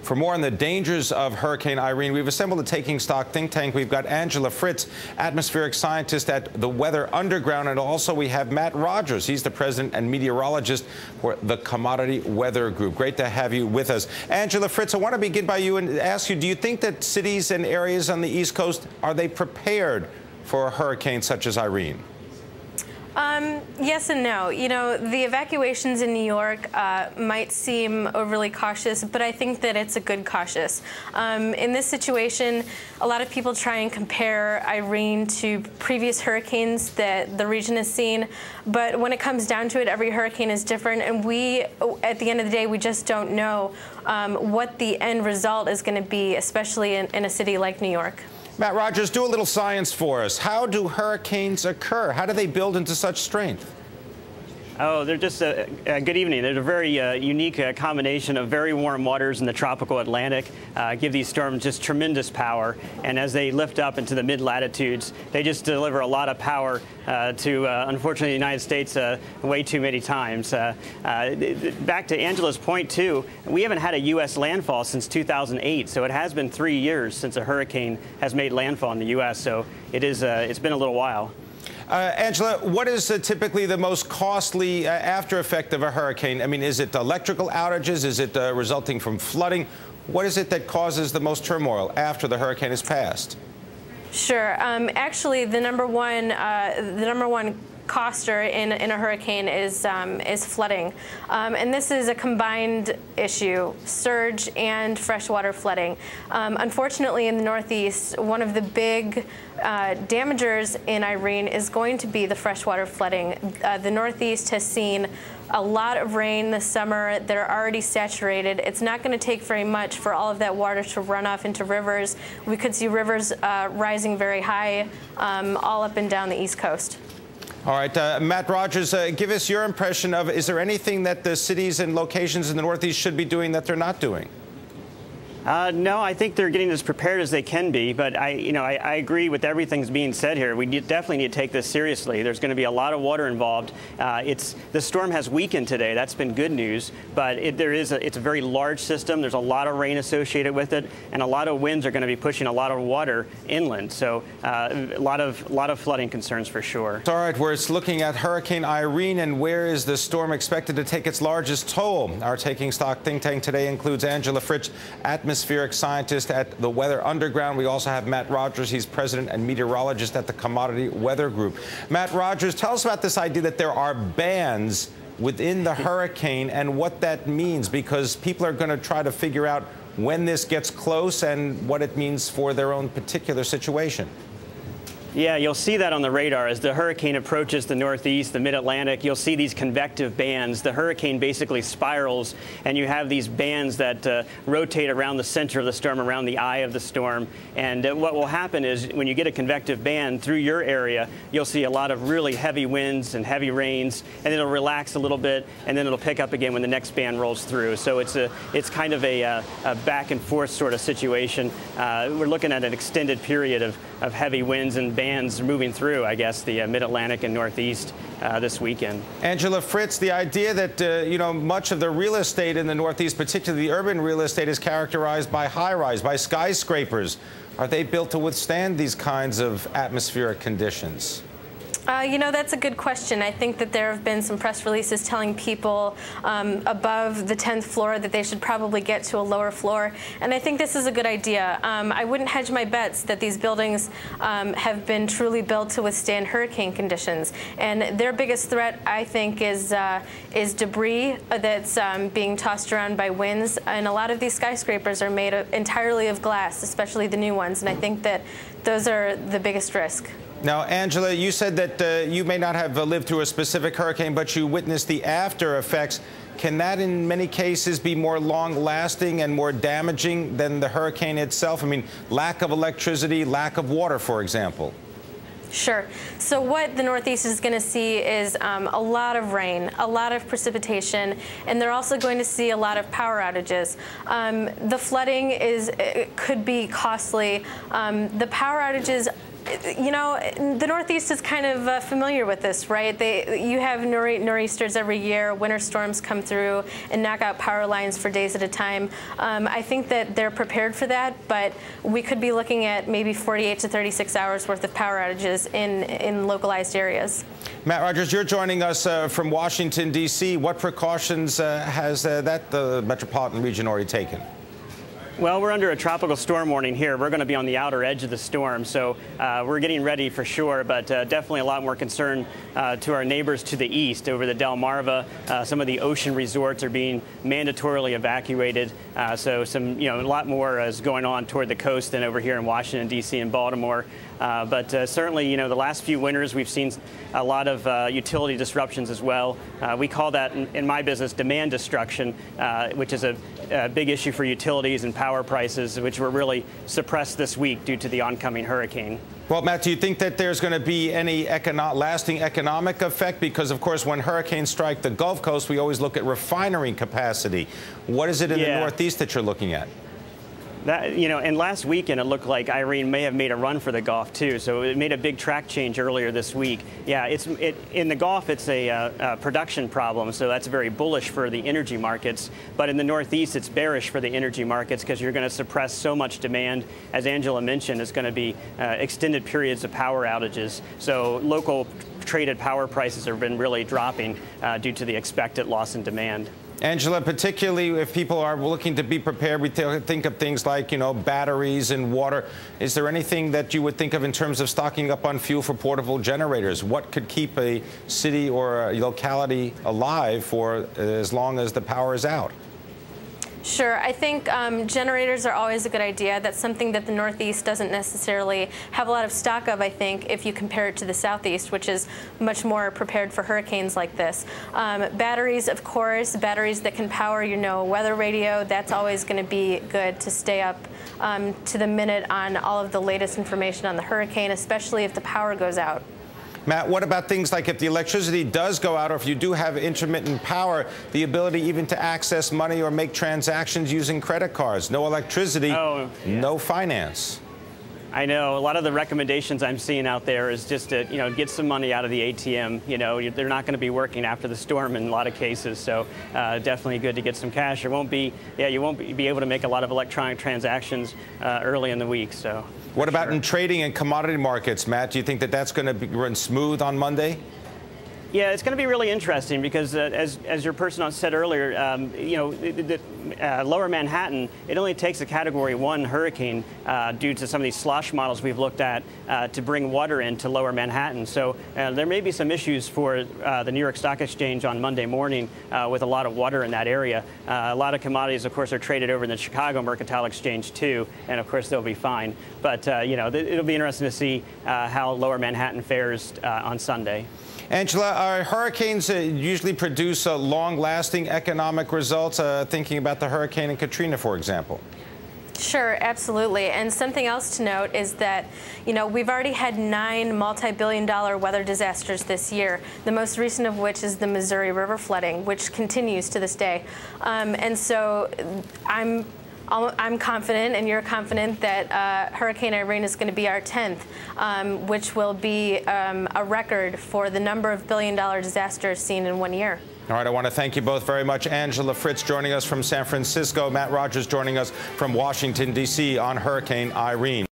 For more on the dangers of Hurricane Irene, we've assembled a Taking Stock think tank. We've got Angela Fritz, atmospheric scientist at the Weather Underground, and also we have Matt Rogers. He's the president and meteorologist for the Commodity Weather Group. Great to have you with us. Angela Fritz, I want to begin by you and ask you, do you think that cities and areas on the East Coast, are they prepared for a hurricane such as Irene? Yes and no. You know, the evacuations in New York might seem overly cautious, but I think that it's a good cautious. In this situation, a lot of people try and compare Irene to previous hurricanes that the region has seen, but when it comes down to it, every hurricane is different, and we, at the end of the day, we just don't know what the end result is going to be, especially in a city like New York. Matt Rogers, do a little science for us. How do hurricanes occur? How do they build into such strength? Oh, they're just good evening. They're a very unique combination of very warm waters in the tropical Atlantic, give these storms just tremendous power. And as they lift up into the mid-latitudes, they just deliver a lot of power to, unfortunately, the United States way too many times. Back to Angela's point, too, we haven't had a U.S. landfall since 2008, so it has been 3 years since a hurricane has made landfall in the U.S., so it's been a little while. Angela, what is typically the most costly after effect of a hurricane? I mean, is it electrical outages? Is it resulting from flooding? What is it that causes the most turmoil after the hurricane has passed? Sure. Actually, the number one coster in a hurricane is flooding, and this is a combined issue: surge and freshwater flooding. Unfortunately, in the Northeast, one of the big damagers in Irene is going to be the freshwater flooding. The Northeast has seen a lot of rain this summer. They're already saturated. It's not going to take very much for all of that water to run off into rivers. We could see rivers rising very high all up and down the East Coast. All right, Matt Rogers, give us your impression of, is there anything that the cities and locations in the Northeast should be doing that they're not doing? No, I think they're getting as prepared as they can be, but I agree with everything that's being said here. We definitely need to take this seriously. There's going to be a lot of water involved. The storm has weakened today. That's been good news, but it's a very large system. There's a lot of rain associated with it, and a lot of winds are going to be pushing a lot of water inland. So a lot of flooding concerns for sure. All right, we're looking at Hurricane Irene, and where is the storm expected to take its largest toll? Our Taking Stock think tank today includes Angela Fritz, atmospheric scientist at the Weather Underground. We also have Matt Rogers. He's president and meteorologist at the Commodity Weather Group. Matt Rogers, tell us about this idea that there are bands within the hurricane and what that means, because people are going to try to figure out when this gets close and what it means for their own particular situation. Yeah, you'll see that on the radar as the hurricane approaches the Northeast, the Mid-Atlantic. You'll see these convective bands. The hurricane basically spirals, and you have these bands that rotate around the center of the storm, around the eye of the storm. And what will happen is when you get a convective band through your area, you'll see a lot of really heavy winds and heavy rains, and it'll relax a little bit, and then it'll pick up again when the next band rolls through. So it's kind of a back and forth sort of situation. We're looking at an extended period of heavy winds and bands moving through, I guess, the Mid-Atlantic and Northeast this weekend. Angela Fritz, the idea that, much of the real estate in the Northeast, particularly the urban real estate, is characterized by high-rise, by skyscrapers. Are they built to withstand these kinds of atmospheric conditions? That's a good question. I think that there have been some press releases telling people above the 10th floor that they should probably get to a lower floor, and I think this is a good idea. I wouldn't hedge my bets that these buildings have been truly built to withstand hurricane conditions, and their biggest threat, I think, is debris that's being tossed around by winds, and a lot of these skyscrapers are made entirely of glass, especially the new ones, and I think that those are the biggest risk. Now, Angela, you said that you may not have lived through a specific hurricane, but you witnessed the after effects. Can that, in many cases, be more long-lasting and more damaging than the hurricane itself? I mean, lack of electricity, lack of water, for example. Sure. So what the Northeast is going to see is a lot of rain, a lot of precipitation, and they're also going to see a lot of power outages. The flooding could be costly. The power outages You know, the Northeast is kind of familiar with this, right? You have nor'easters every year. Winter storms come through and knock out power lines for days at a time. I think that they're prepared for that, but we could be looking at maybe 48 to 36 hours worth of power outages in localized areas. Matt Rogers, you're joining us from Washington, D.C. What precautions has the metropolitan region already taken? Well, we're under a tropical storm warning here. We're going to be on the outer edge of the storm, so we're getting ready for sure, but definitely a lot more concern to our neighbors to the east over the Delmarva. Some of the ocean resorts are being mandatorily evacuated, so a lot more is going on toward the coast than over here in Washington, D.C. and Baltimore. But certainly, the last few winters we've seen a lot of utility disruptions as well. We call that, in my business, demand destruction, which is a big issue for utilities and power prices, which were really suppressed this week due to the oncoming hurricane. Well, Matt, do you think that there's going to be any lasting economic effect? Because, of course, when hurricanes strike the Gulf Coast, we always look at refining capacity. What is it in the Northeast that you're looking at? And last weekend it looked like Irene may have made a run for the Gulf too. So it made a big track change earlier this week. Yeah, in the Gulf it's a production problem, so that's very bullish for the energy markets. But in the Northeast it's bearish for the energy markets because you're going to suppress so much demand. As Angela mentioned, it's going to be extended periods of power outages. So local traded power prices have been really dropping due to the expected loss in demand. Angela, particularly if people are looking to be prepared, we think of things like, batteries and water. Is there anything that you would think of in terms of stocking up on fuel for portable generators? What could keep a city or a locality alive for as long as the power is out? Sure. I think generators are always a good idea. That's something that the Northeast doesn't necessarily have a lot of stock of, I think, if you compare it to the Southeast, which is much more prepared for hurricanes like this. Batteries, of course, batteries that can power your weather radio, that's always going to be good to stay up to the minute on all of the latest information on the hurricane, especially if the power goes out. Matt, what about things like if the electricity does go out or if you do have intermittent power, the ability even to access money or make transactions using credit cards? No electricity, no finance. I know. A lot of the recommendations I'm seeing out there is just to, get some money out of the ATM. They're not going to be working after the storm in a lot of cases, so definitely good to get some cash. You won't be able to make a lot of electronic transactions early in the week. So. What about in trading and commodity markets, Matt? Do you think that that's going to run smooth on Monday? Yeah, it's going to be really interesting because, as your person said earlier, lower Manhattan, it only takes a Category 1 hurricane due to some of these slosh models we've looked at to bring water into lower Manhattan. So there may be some issues for the New York Stock Exchange on Monday morning with a lot of water in that area. A lot of commodities, of course, are traded over in the Chicago Mercantile Exchange too, and of course they'll be fine. But it'll be interesting to see how lower Manhattan fares on Sunday. Angela, hurricanes usually produce long-lasting economic results, thinking about the hurricane in Katrina, for example. Sure, absolutely. And something else to note is that, we've already had 9 multi-billion-dollar weather disasters this year, the most recent of which is the Missouri River flooding, which continues to this day. And so I'm confident, and you're confident, that Hurricane Irene is going to be our 10th, which will be a record for the number of billion-dollar disasters seen in 1 year. All right, I want to thank you both very much. Angela Fritz joining us from San Francisco, Matt Rogers joining us from Washington, D.C. on Hurricane Irene.